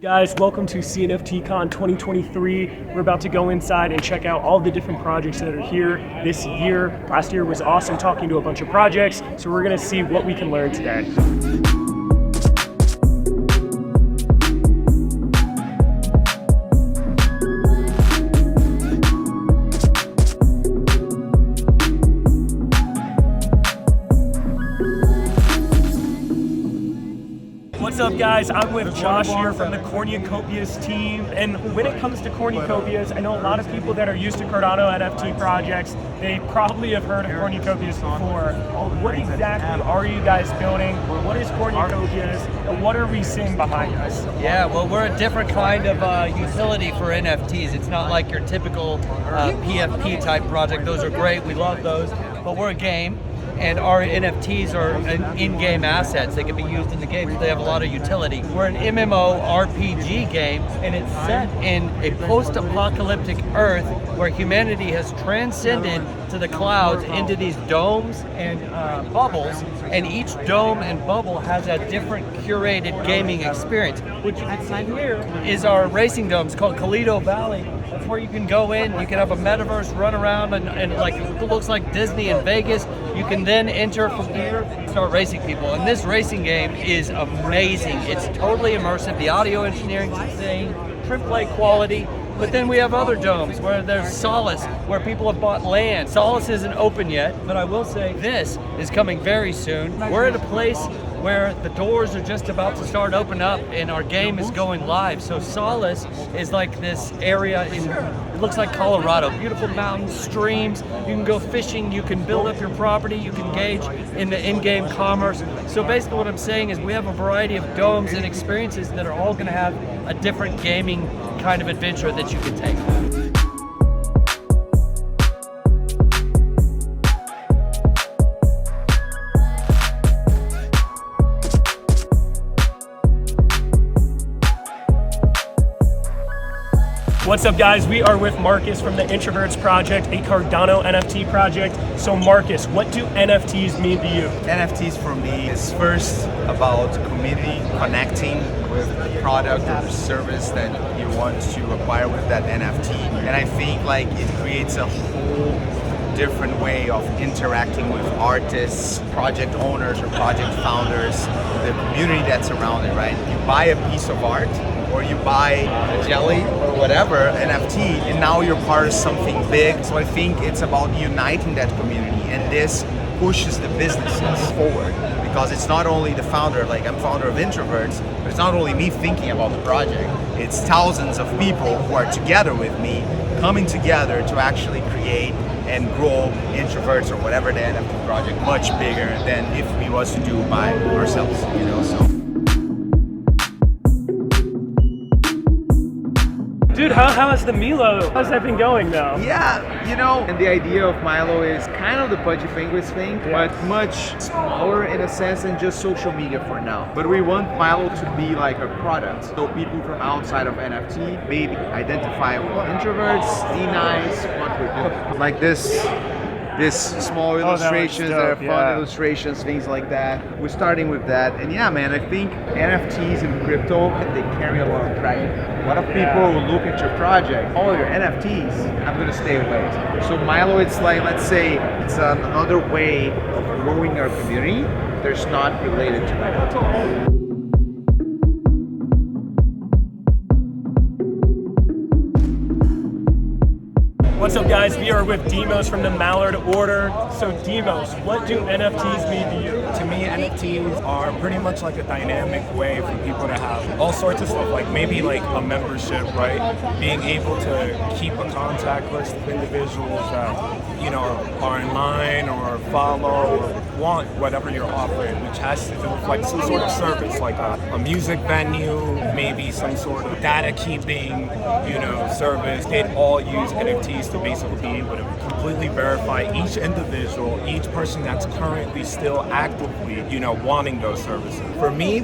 Guys, welcome to CNFTCon 2023. We're about to go inside and check out all the different projects that are here this year. Last year was awesome talking to a bunch of projects, so we're gonna see what we can learn today. What's up, guys? I'm with Josh here from the Cornucopias team. And when it comes to Cornucopias, I know a lot of people that are used to Cardano NFT projects, they probably have heard of Cornucopias before. What exactly are you guys building? What is Cornucopias? And what are we seeing behind us? Yeah, well, we're a different kind of utility for NFTs. It's not like your typical PFP type project. Those are great, we love those, but we're a game. And our NFTs are in-game assets. They can be used in the game, so they have a lot of utility. We're an MMO RPG game, and it's set in a post-apocalyptic Earth where humanity has transcended to the clouds into these domes and bubbles, and each dome and bubble has a different curated gaming experience, which you can see here is our racing dome. It's called Toledo Valley. That's where you can go in, you can have a metaverse run around and like it looks like Disney in Vegas. You can then enter from here and start racing people. And this racing game is amazing. It's totally immersive. The audio engineering is insane, AAA quality. But then we have other domes where there's Solace, where people have bought land. Solace isn't open yet, but I will say this is coming very soon. We're at a place where the doors are just about to start open up and our game is going live. So Solace is like this area it looks like Colorado. Beautiful mountains, streams, you can go fishing, you can build up your property, you can engage in the in-game commerce. So basically what I'm saying is we have a variety of domes and experiences that are all gonna have a different gaming kind of adventure that you can take. What's up, guys? We are with Marcus from the Introverts project, a Cardano NFT project. So Marcus, what do NFTs mean to you? NFTs for me is first about community, connecting with the product or service that you want to acquire with that NFT. And I think like it creates a whole different way of interacting with artists, project owners or project founders, the community that's around it, right? You buy a piece of art, or you buy a jelly or whatever, NFT, and now you're part of something big. So I think it's about uniting that community, and this pushes the businesses forward, because it's not only the founder, like I'm founder of Introverts, but it's not only me thinking about the project, it's thousands of people who are together with me, coming together to actually create and grow Introverts or whatever the NFT project much bigger than if we was to do by ourselves, you know, so. Dude, how has the Milo, how's that been going though? Yeah, you know, and the idea of Milo is kind of the Pudgy Penguins thing, but much smaller in a sense than just social media for now. But we want Milo to be like a product, so people from outside of NFT maybe identify with Introverts, see nice, what we're doing. Like this small illustrations that are fun illustrations, things like that. We're starting with that, and yeah, man, I think NFTs and crypto, they carry a lot of pride. A lot of people will look at your project, oh, your NFTs, I'm gonna stay away. So Milo, it's like, let's say, it's another way of growing our community that's not related to that. What's up, guys? We are with Demos from the Mallard Order. So Demos, what do NFTs mean to you? To me, NFTs are pretty much like a dynamic way for people to have all sorts of stuff, like maybe like a membership, right? Being able to keep a contact list of individuals that, you know, are in line or follow or want whatever you're offering, which has to do with like some sort of service, like a music venue, maybe some sort of data keeping, you know, service. They all use NFTs to basically be able to completely verify each individual, each person that's currently still actively, you know, wanting those services. For me,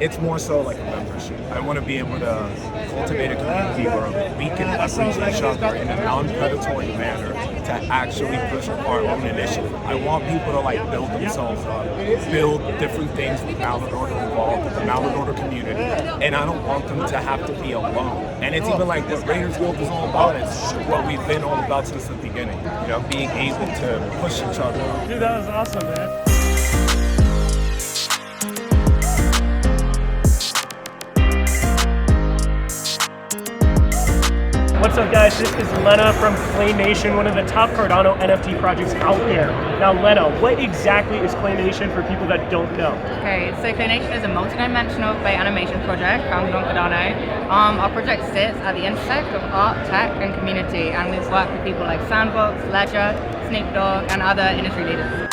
it's more so like a membership. I want to be able to cultivate a community where we can leverage each other in a non-predatory manner to actually push our own initiative. I want people to like build themselves up, build different things with Mallet Order involved, with the Mallet Order community, and I don't want them to have to be alone. And it's even like what Raiders Guild is all about. It's what we've been all about since the beginning. You know, being able to push each other. Dude, that was awesome, man. What's up, guys? This is Lena from Clay Nation, one of the top Cardano NFT projects out there. Now, Lena, what exactly is Clay Nation for people that don't know? Okay, so Clay Nation is a multi-dimensional play animation project founded on Cardano. Our project sits at the intersect of art, tech, and community, and we've worked with people like Sandbox, Ledger, Snoop Dogg, and other industry leaders.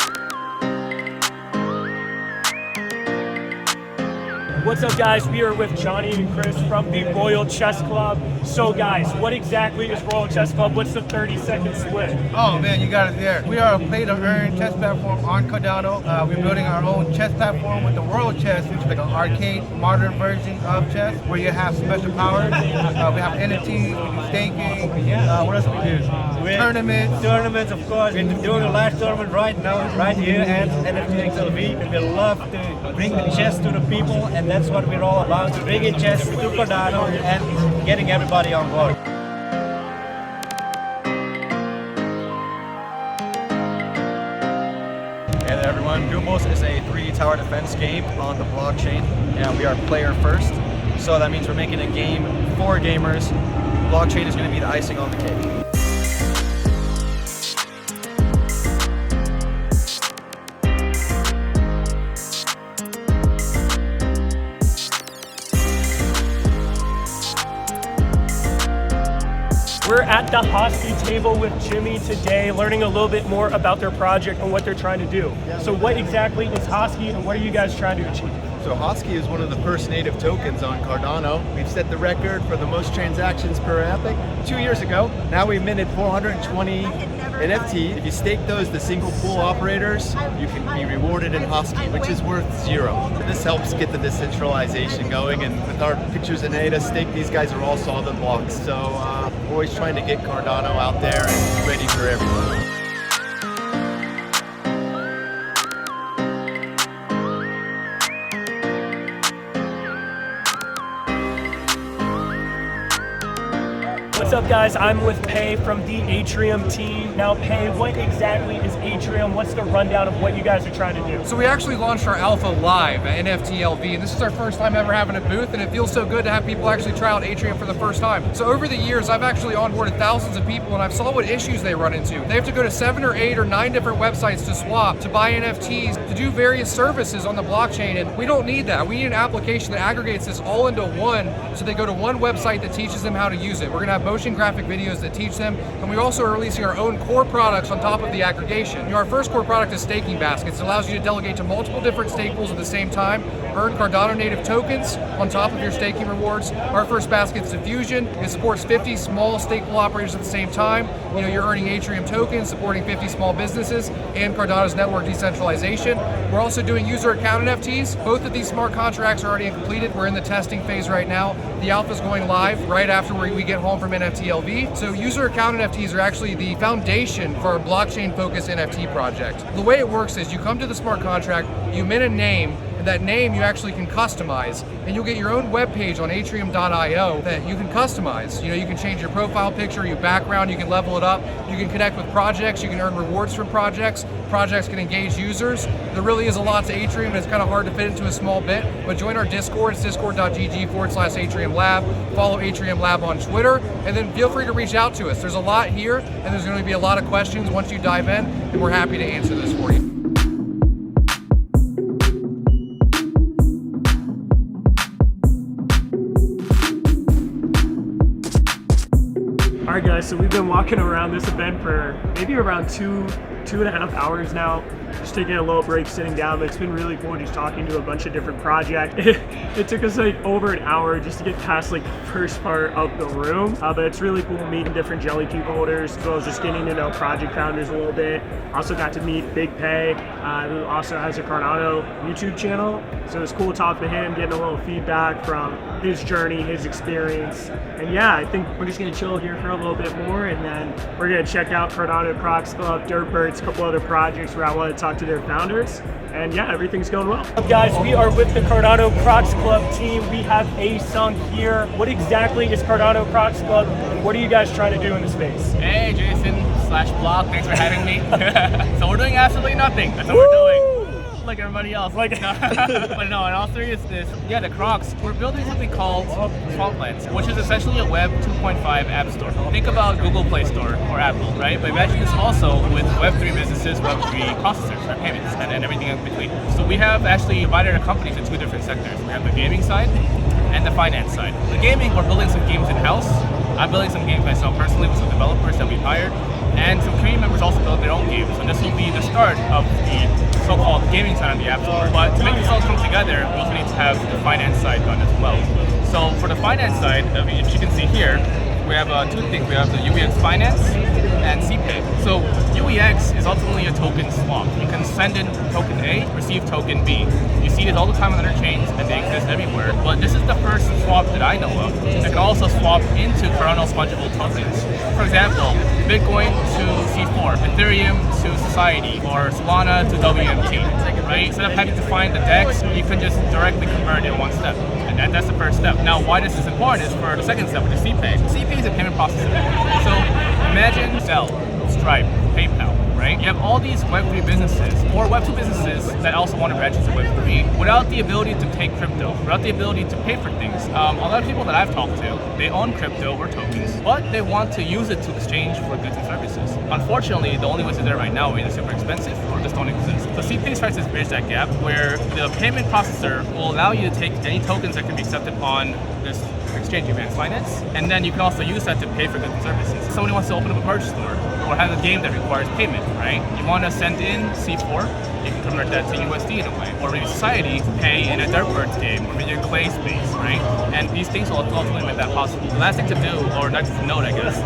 What's up, guys? We are with Johnny and Chris from the Royal Chess Club. So, guys, what exactly is Royal Chess Club? What's the 30-second split? Oh man, you got it there. We are a play-to-earn chess platform on Cardano. We're building our own chess platform with the World Chess, which is like an arcade, modern version of chess, where you have special powers. We have NFTs, we do staking. What else do we do? Tournaments. Tournaments, of course. We're doing a live tournament right now, right here at NFTxLV. And we love to bring the chess to the people, and that's what we're all about, bringing chess to Cardano and getting everybody on board. Hey there everyone, Gumos is a 3D tower defense game on the blockchain, and we are player first. So that means we're making a game for gamers. Blockchain is going to be the icing on the cake. We're at the Hosy table with Jimmy today, learning a little bit more about their project and what they're trying to do. So what exactly is Hosy and what are you guys trying to achieve? So Hosy is one of the first native tokens on Cardano. We've set the record for the most transactions per epoch 2 years ago. Now we minted 420 NFT. If you stake those to single pool operators, you can be rewarded in Hosy, which is worth 0. This helps get the decentralization going, and with our pictures and data stake, these guys are all solvent blocks. So always trying to get Cardano out there and ready for everyone. What's up, guys? I'm with Pei from the Atrium team. Now, Pei, what exactly is Atrium? What's the rundown of what you guys are trying to do? So we actually launched our alpha live at NFTxLV, and this is our first time ever having a booth, and it feels so good to have people actually try out Atrium for the first time. So over the years, I've actually onboarded thousands of people, and I've saw what issues they run into. They have to go to 7 or 8 or 9 different websites to swap, to buy NFTs, to do various services on the blockchain, and we don't need that. We need an application that aggregates this all into one, so they go to one website that teaches them how to use it. We're gonna have motion graphic videos that teach them, and we also are releasing our own core products on top of the aggregation. You know, our first core product is staking baskets. It allows you to delegate to multiple different stake pools at the same time, earn Cardano native tokens on top of your staking rewards. Our first basket is Diffusion. It supports 50 small stake pool operators at the same time. You know, you're earning Atrium tokens, supporting 50 small businesses, and Cardano's network decentralization. We're also doing user account NFTs. Both of these smart contracts are already completed. We're in the testing phase right now. The alpha is going live right after we get home from NFTxLV. So user account NFTs are actually the foundation for our blockchain-focused NFT project. The way it works is you come to the smart contract, you mint a name, and that name you actually can customize, and you'll get your own web page on atrium.io that you can customize. You know, you can change your profile picture, your background, you can level it up, you can connect with projects, you can earn rewards from projects, projects can engage users. There really is a lot to Atrium, and it's kind of hard to fit into a small bit, but join our Discord. It's discord.gg/Atrium Lab. Follow Atrium Lab on Twitter, and then feel free to reach out to us. There's a lot here, and there's going to be a lot of questions once you dive in, and we're happy to answer those for you. All right, guys, so we've been walking around this event for maybe around two 2.5 hours now, just taking a little break, sitting down, but it's been really cool just talking to a bunch of different projects. It took us like over an hour just to get past like the first part of the room, but it's really cool meeting different Jelly Cube holders, as well as just getting to know project founders a little bit. Also got to meet Big Pay, who also has a Cardano YouTube channel, so it's cool to talk to him, getting a little feedback from his journey, his experience. And yeah, I think we're just gonna chill here for a little bit more, and then we're gonna check out Cardano, Crocs Club, Derper, it's a couple other projects where I want to talk to their founders. And yeah, everything's going well. Guys, we are with the Cardano Crocs Club team. We have A-Sunk here. What exactly is Cardano Crocs Club, and what are you guys trying to do in the space? Hey, Jason/Block, thanks for having me. So we're doing absolutely nothing. That's what we're doing. Like everybody else. But no, in all seriousness, yeah, the Crocs, we're building something called Swamplands, which is essentially a Web 2.5 app store. Think about Google Play Store or Apple, right? But imagine this also with Web3 businesses, Web3 processors, right? Payments, and everything in between. So we have actually divided our companies into 2 different sectors. We have the gaming side and the finance side. The gaming, we're building some games in-house. I'm building some games myself personally with some developers that we've hired, and some community members also build their own games. And this will be the start of the so-called gaming side of the App Store. But to make this all come together, we also need to have the finance side done as well. So for the finance side, as you can see here, we have 2 things. We have the UEX Finance and CPay. So UEX is ultimately a token swap. You can send in token A, receive token B. You see this all the time on other chains, and they exist everywhere. But this is the first swap that I know of that can also swap into Cardano fungible tokens. For example, Bitcoin to C4, Ethereum to Society, or Solana to WMT. Right? Instead of having to find the DEX, you can just directly convert it in one step. And that's the first step. Now, why this is important is for the second step, which is CPay. CPay is a payment processor. So imagine Zelle, Stripe, PayPal, right? You have all these Web3 businesses or Web2 businesses that also want to branch into Web3 without the ability to take crypto, without the ability to pay for things. A lot of people that I've talked to, they own crypto or tokens, but they want to use it to exchange for goods and services. Unfortunately, the only ways are there right now are either super expensive or just don't exist. So CPay tries to bridge that gap where the payment processor will allow you to take any tokens that can be accepted on this exchange advanced finance, and then you can also use that to pay for goods and services. Somebody wants to open up a merch store or have a game that requires payment, right? You want to send in C4, you can convert that to USD in a way, or maybe Society pay in a Derper game, or maybe a Clay space, right? And these things will ultimately make that possible. The last thing to do, or next to note, I guess,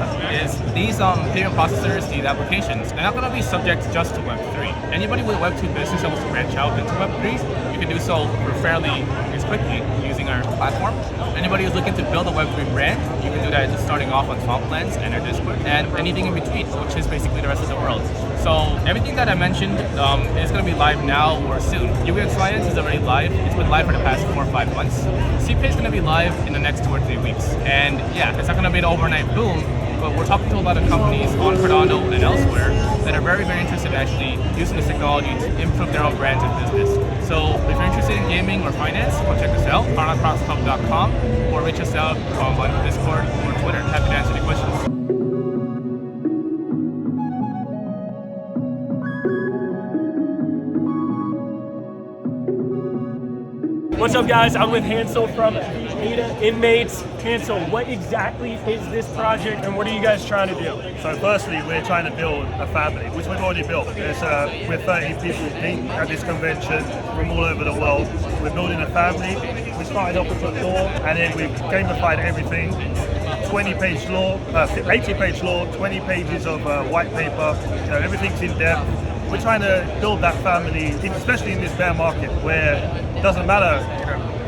is these payment processors, these applications, they're not going to be subject just to Web3. Anybody with a Web2 business that wants to branch out into Web3, you can do so fairly quickly using our platform. Anybody who's looking to build a Web3 brand, you can do that just starting off on Swamplands and our Discord, and anything in between, which is basically the rest of the world. So everything that I mentioned is going to be live now or soon. UEX Finance is already live. It's been live for the past 4 or 5 months. CPay is going to be live in the next 2 or 3 weeks. And yeah, it's not going to be an overnight boom, but we're talking to a lot of companies on Cardano and elsewhere that are very, very interested in actually using this technology to improve their own brands and business. So if you're interested in gaming or finance, go check us out, CardanoCrocsClub.com, or reach us out on Discord or Twitter. Happy to answer any questions. What's up, guys? I'm with Hansel from Inmates. Hansel, what exactly is this project, and what are you guys trying to do? So firstly, we're trying to build a family, which we've already built. We're 30 people deep at this convention from all over the world. We're building a family. We started off with a law, and then we've gamified everything. 20-page law, 80-page law, 20 pages of white paper. Everything's in depth. We're trying to build that family, especially in this bear market, where it doesn't matter,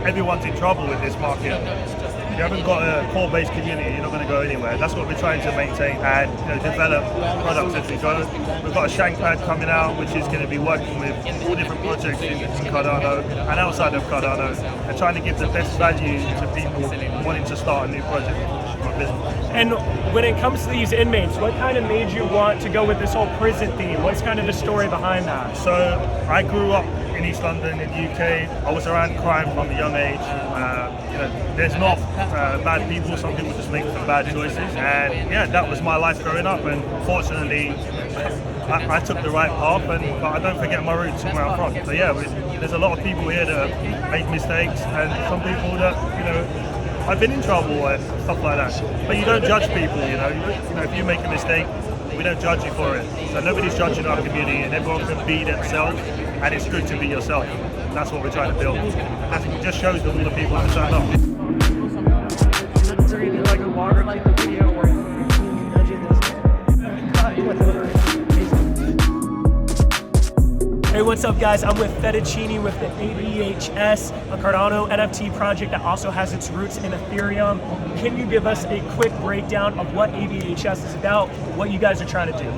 everyone's in trouble with this market. If you haven't got a core-based community, you're not going to go anywhere. That's what we're trying to maintain and develop products as we go. We've got a Shank pad coming out, which is going to be working with all different projects in Cardano and outside of Cardano, and trying to give the best value to people wanting to start a new project or business. And when it comes to these inmates, what kind of made you want to go with this whole prison theme? What's kind of the story behind that? So I grew up in East London, in the UK. I was around crime from a young age. There's not bad people. Some people just make some bad choices, and yeah, that was my life growing up. And fortunately, I took the right path, but I don't forget my roots and where I'm from. So yeah, there's a lot of people here that have made mistakes, and some people that I've been in trouble and stuff like that. But you don't judge people. If you make a mistake, We don't judge you for it. So nobody's judging our community, and everyone can be themselves, and it's good to be yourself. That's what we're trying to build. It just shows that all the people that stand up. Like a water like the video where Hey, what's up guys? I'm with Fettuccine with the ABHS, a Cardano NFT project that also has its roots in Ethereum. Can you give us a quick breakdown of what ABHS is about, what you guys are trying to do?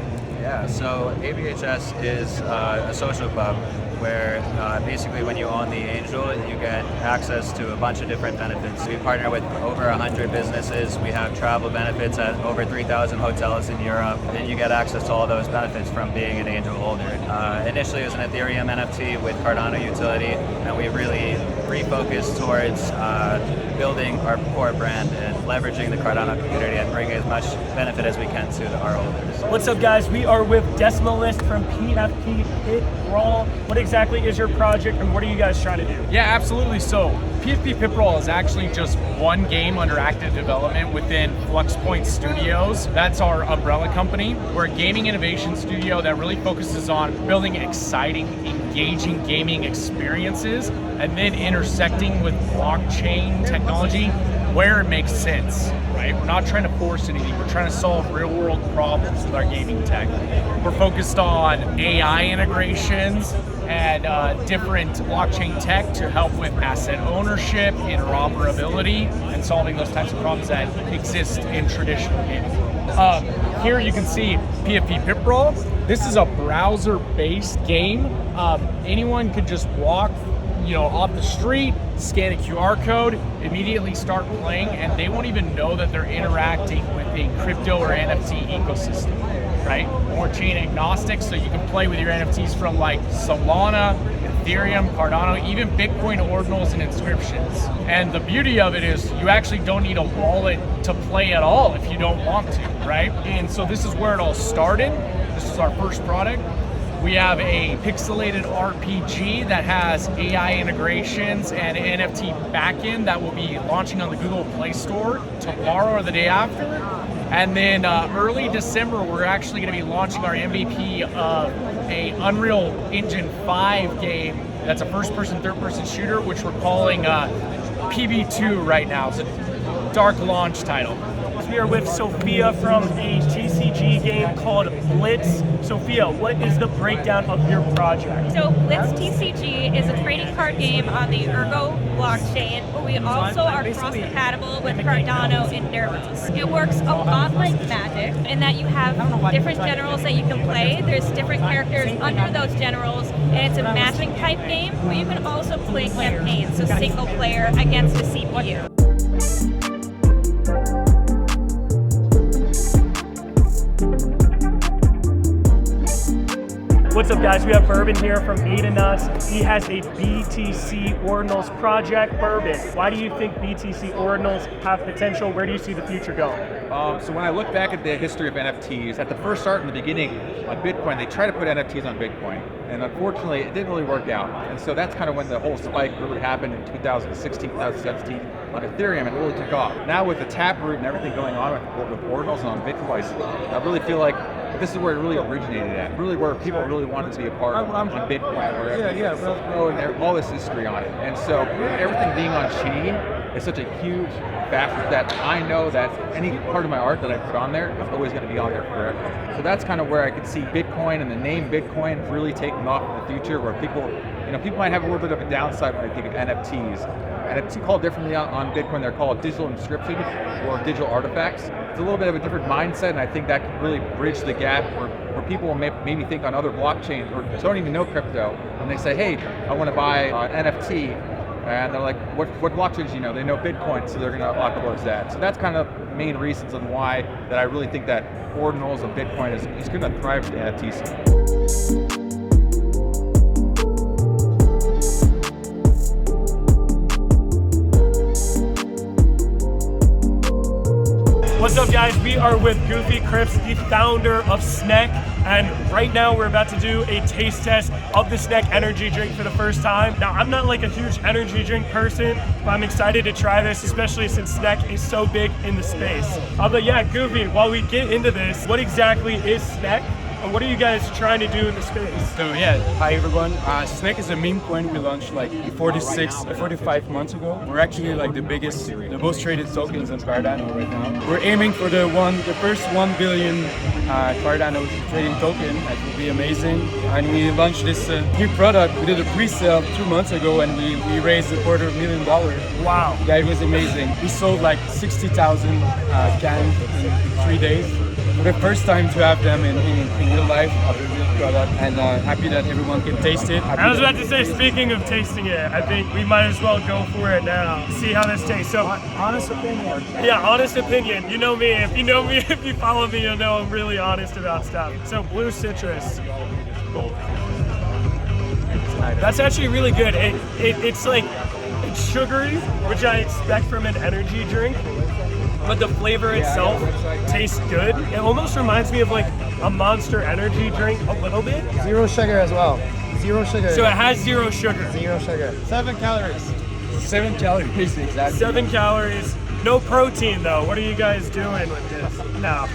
Yeah, so ABHS is a social club where basically when you own the Angel, you get access to a bunch of different benefits. We partner with over 100 businesses. We have travel benefits at over 3,000 hotels in Europe. And you get access to all those benefits from being an Angel holder. Initially it was an Ethereum NFT with Cardano utility, and we really refocused towards building our core brand and leveraging the Cardano community and bringing as much benefit as we can to our holders. What's up guys? We are with Decimalist from PFP Pitroll. What exactly is your project and what are you guys trying to do? Yeah, absolutely. So PFP Pitroll is actually just one game under active development within FluxPoint Studios. That's our umbrella company. We're a gaming innovation studio that really focuses on building exciting, engaging gaming experiences and then intersecting with blockchain technology where it makes sense, right? We're not trying to force anything. We're trying to solve real world problems with our gaming tech. We're focused on AI integrations and different blockchain tech to help with asset ownership, interoperability, and solving those types of problems that exist in traditional gaming. Here you can see PFP Pitroll. This is a browser-based game. Anyone could just walk off the street, scan a QR code, immediately start playing, and they won't even know that they're interacting with a crypto or NFT ecosystem, right? More chain agnostic, so you can play with your NFTs from like Solana, Ethereum, Cardano, even Bitcoin ordinals and inscriptions. And the beauty of it is you actually don't need a wallet to play at all if you don't want to, right? And so this is where it all started. This is our first product. We have a pixelated RPG that has AI integrations and NFT backend that will be launching on the Google Play Store tomorrow or the day after. And then early December, we're actually going to be launching our MVP of a Unreal Engine 5 game that's a first-person, third-person shooter, which we're calling PB2 right now. It's a dark launch title. We are with Sophia from a TCG game called Blitz. Sophia, what is the breakdown of your project? So Blitz TCG is a trading card game on the Ergo blockchain, but we also are cross-compatible with Cardano and Derper. It works a lot like Magic in that you have different generals that you can play. There's different characters under those generals, and it's a matching type game, but you can also play campaigns, so single player against a CPU. What's up guys, we have Bourbon here from Nuts. He has a BTC Ordinals project. Bourbon, why do you think BTC Ordinals have potential? Where do you see the future going? So when I look back at the history of NFTs, at the first start in the beginning on Bitcoin, they tried to put NFTs on Bitcoin. And unfortunately, it didn't really work out. And so that's kind of when the whole spike really happened in 2016, 2017 on Ethereum, and it really took off. Now with the Taproot and everything going on with Ordinals and on Bitcoin, I really feel like this is where it really originated at. Really where people really wanted to be a part of on Bitcoin. And all this history on it. And so everything being on chain is such a huge factor that I know that any part of my art that I put on there is always going to be on there forever. So that's kind of where I could see Bitcoin and the name Bitcoin really taking off in the future, where people might have a little bit of a downside when they think of NFTs. And it's called differently on Bitcoin. They're called digital inscription or digital artifacts. It's a little bit of a different mindset, and I think that can really bridge the gap where people will maybe think on other blockchains or don't even know crypto, and they say, hey, I want to buy an NFT, and they're like, what blockchains do you know? They know Bitcoin, so they're going to lock towards that. So that's kind of main reasons on why that I really think that Ordinals of Bitcoin is going to thrive for the NFT scene. What's up, guys? We are with Goofy Crips, the founder of Snek, and right now we're about to do a taste test of the Snek energy drink for the first time. Now, I'm not like a huge energy drink person, but I'm excited to try this, especially since Snek is so big in the space. But yeah, Goofy, while we get into this, what exactly is Snek? And what are you guys trying to do in the space? So yeah, hi everyone. Snek is a meme coin we launched like 45 months ago. We're actually like the most traded tokens on Cardano right now. We're aiming for the first 1 billion Cardano trading token. That will be amazing. And we launched this new product. We did a pre-sale 2 months ago, and we raised $250,000. Wow. Yeah, it was amazing. We sold like 60,000 cans in 3 days. For the first time to have them in real life of a real product, and happy that everyone can taste it. I was about to say, speaking of tasting it, I think we might as well go for it now. See how this tastes. So, honest opinion. Yeah, honest opinion. You know me. If you follow me, you'll know I'm really honest about stuff. So, blue citrus. That's actually really good. It's sugary, which I expect from an energy drink. But the flavor itself tastes good. It almost reminds me of like a Monster energy drink a little bit. Zero sugar as well. Zero sugar. So it has zero sugar. Zero sugar. 7 calories. 7 calories, exactly. 7 calories. No protein though. What are you guys doing with this? No.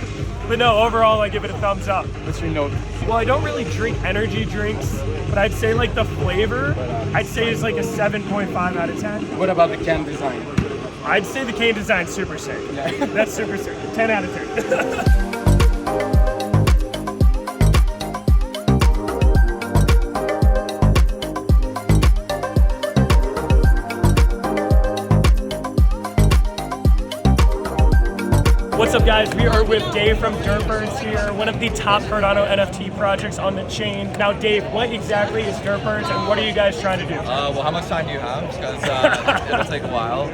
But no, overall I give it a thumbs up. What's your note? Well, I don't really drink energy drinks, but I'd say like the flavor, I'd say is like a 7.5 out of 10. What about the can design? I'd say the cane design's super sick. Yeah. That's super sick. 10 out of 10. What's up, guys? We are with Dave from Derper here, one of the top Cardano NFT projects on the chain. Now, Dave, what exactly is Derper, and what are you guys trying to do? Well, how much time do you have? Because it'll take a while.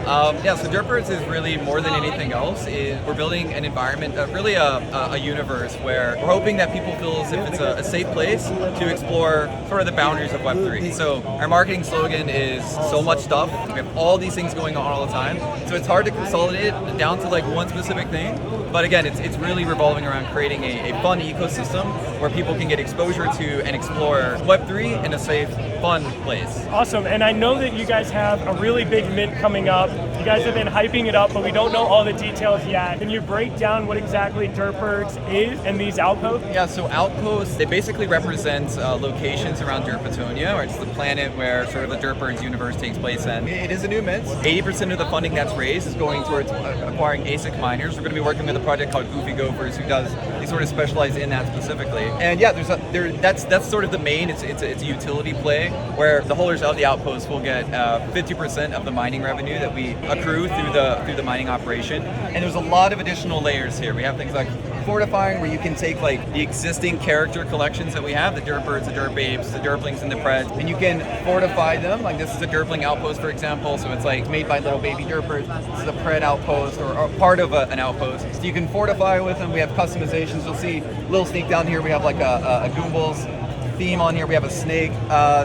Yeah, so Derper is really more than anything else. We're building an environment, really a universe where we're hoping that people feel as if it's a safe place to explore sort of the boundaries of Web3. So our marketing slogan is so much stuff. We have all these things going on all the time. So it's hard to consolidate it down to like one specific thing. But again, it's really revolving around creating a fun ecosystem where people can get exposure to and explore Web3 in a safe, fun place. Awesome, and I know that you guys have a really big mint coming up. You guys have been hyping it up, but we don't know all the details yet. Can you break down what exactly Derper is and these outposts? Yeah, so outposts, they basically represent locations around Derpatonia, or it's the planet where sort of the Derper's universe takes place in. It is a new mint. 80% of the funding that's raised is going towards acquiring ASIC miners. We're going to be working with a project called Goofy Gophers, they sort of specialize in that specifically. And yeah, that's sort of the main, it's a utility play where the holders of the outposts will get 50% of the mining revenue that we accrue through the mining operation. And there's a lot of additional layers here. We have things like fortifying, where you can take like the existing character collections that we have, the Derpers, the Derp Apes, the Derplings, and the Preds, and you can fortify them. Like this is a Derpling outpost, for example, so it's like made by little baby Derpers. This is a Pred outpost, or part of an outpost. So you can fortify with them. We have customizations. You'll see a little sneak down here. We have like a Goombles theme on here. We have a snake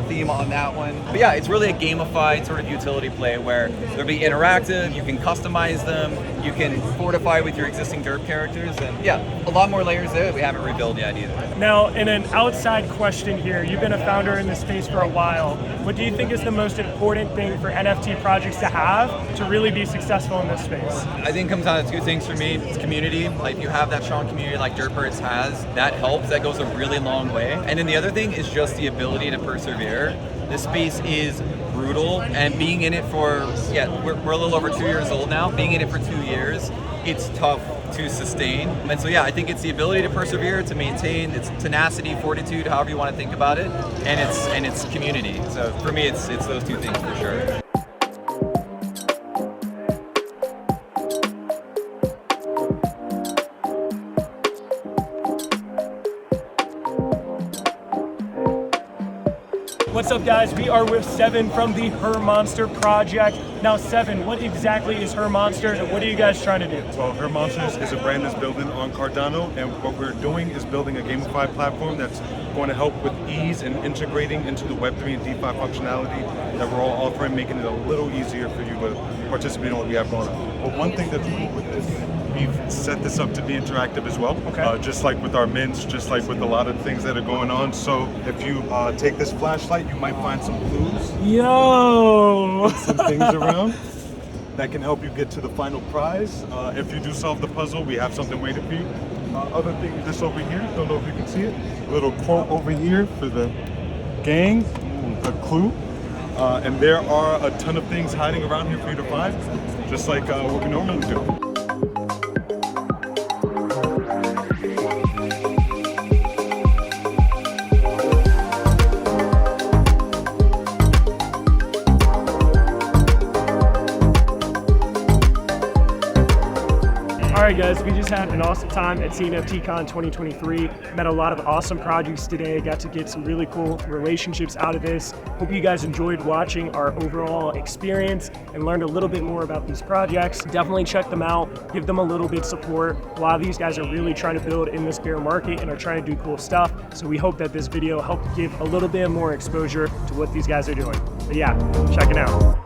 theme on that one. But yeah, it's really a gamified sort of utility play where they'll be interactive, you can customize them, you can fortify with your existing derp characters, and yeah, a lot more layers there that we haven't revealed yet either. Now, in an outside question here, you've been a founder in this space for a while. What do you think is the most important thing for NFT projects to have to really be successful in this space? I think it comes down to two things for me. It's community. Like if you have that strong community like Derper has, that helps. That goes a really long way. And then the other thing is just the ability to persevere. This space is brutal, and being in it for, we're a little over 2 years old now. Being in it for 2 years, it's tough to sustain. And so yeah, I think it's the ability to persevere, to maintain, it's tenacity, fortitude, however you want to think about it, and it's community. So for me, it's those two things for sure. What's up, guys? We are with Seven from the HerMonster project. Now, Seven, what exactly is HerMonster, and what are you guys trying to do? Well, HerMonster is a brand that's building on Cardano, and what we're doing is building a gamified platform that's going to help with ease and integrating into the Web3 and DeFi functionality that we're all offering, making it a little easier for you to participate in what we have going on. But one thing that's cool with this we've set this up to be interactive as well. Just like with our mints, just like with a lot of things that are going on. So if you take this flashlight, you might find some clues. Yo! And some things around that can help you get to the final prize. If you do solve the puzzle, we have something waiting for you. Other thing, this over here, don't know if you can see it. Little quote over here for the gang, a clue. And there are a ton of things hiding around here for you to find, just like what we normally do. All right, guys, we just had an awesome time at NFTCon 2023. Met a lot of awesome projects today. Got to get some really cool relationships out of this. Hope you guys enjoyed watching our overall experience and learned a little bit more about these projects. Definitely check them out. Give them a little bit of support. A lot of these guys are really trying to build in this bear market and are trying to do cool stuff. So we hope that this video helped give a little bit more exposure to what these guys are doing. But yeah, check it out.